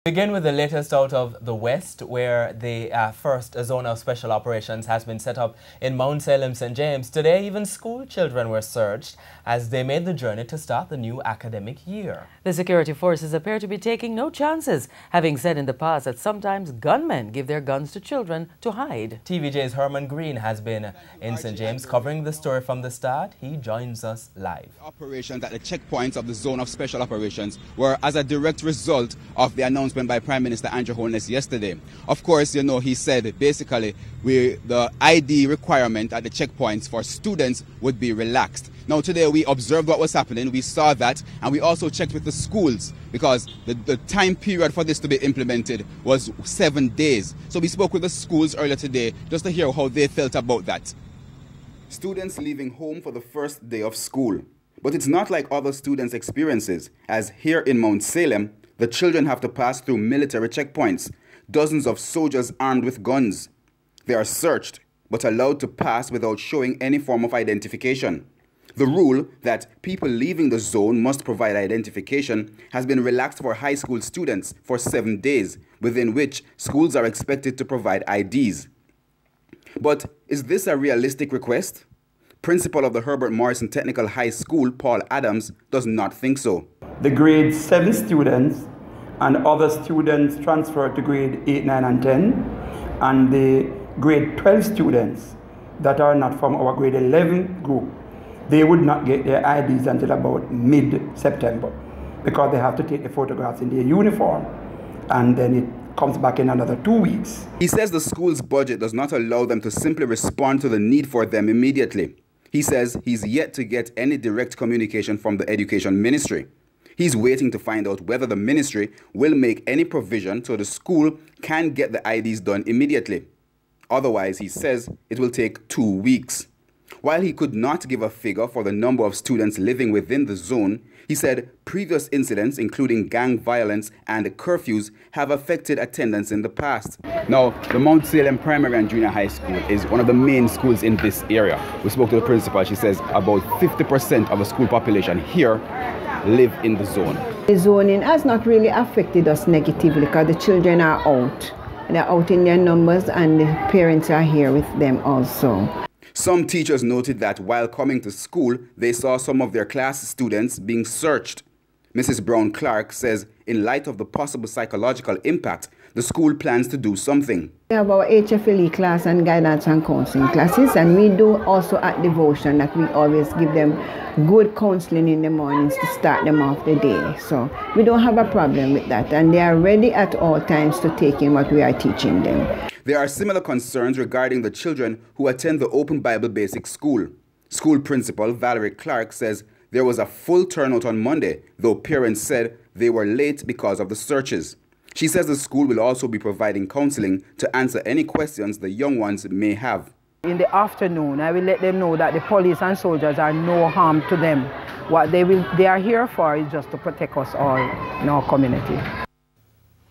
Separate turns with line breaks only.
Begin with the latest out of the West, where the first zone of special operations has been set up in Mount Salem, St. James. Today, even school children were searched as they made the journey to start the new academic year.
The security forces appear to be taking no chances, having said in the past that sometimes gunmen give their guns to children to hide.
TVJ's Herman Green has been in St. James covering the story from the start. He joins us live.
Operations at the checkpoints of the zone of special operations were as a direct result of the announcement by Prime Minister Andrew Holness yesterday. Of course, you know, he said basically the ID requirement at the checkpoints for students would be relaxed. Now today we observed what was happening, we saw that, and we also checked with the schools because the time period for this to be implemented was 7 days. So we spoke with the schools earlier today just to hear how they felt about that. Students leaving home for the first day of school. But it's not like other students' experiences, as here in Mount Salem, the children have to pass through military checkpoints, dozens of soldiers armed with guns. They are searched, but allowed to pass without showing any form of identification. The rule that people leaving the zone must provide identification has been relaxed for high school students for 7 days, within which schools are expected to provide IDs. But is this a realistic request? Principal of the Herbert Morrison Technical High School, Paul Adams, does not think so.
The grade 7 students and other students transferred to grade 8, 9, and 10, and the grade 12 students that are not from our grade 11 group, they would not get their IDs until about mid-September because they have to take the photographs in their uniform, and then it comes back in another 2 weeks.
He says the school's budget does not allow them to simply respond to the need for them immediately. He says he's yet to get any direct communication from the Education Ministry. He's waiting to find out whether the ministry will make any provision so the school can get the IDs done immediately. Otherwise, he says it will take 2 weeks. While he could not give a figure for the number of students living within the zone, he said previous incidents, including gang violence and curfews, have affected attendance in the past. Now, the Mount Salem Primary and Junior High School is one of the main schools in this area. We spoke to the principal. She says about 50% of the school population here live in the zone.
The zoning has not really affected us negatively because the children are out. They're out in their numbers and the parents are here with them also.
Some teachers noted that while coming to school, they saw some of their class students being searched. Mrs. Brown-Clark says in light of the possible psychological impact, the school plans to do something.
We have our HFLE class and guidance and counseling classes, and we do also at devotion that we always give them good counseling in the mornings to start them off the day. So we don't have a problem with that, and they are ready at all times to take in what we are teaching them.
There are similar concerns regarding the children who attend the Open Bible Basic School. School principal Valerie Clark says there was a full turnout on Monday, though parents said they were late because of the searches. She says the school will also be providing counseling to answer any questions the young ones may have.
In the afternoon, I will let them know that the police and soldiers are no harm to them. What they are here for is just to protect us all in our community.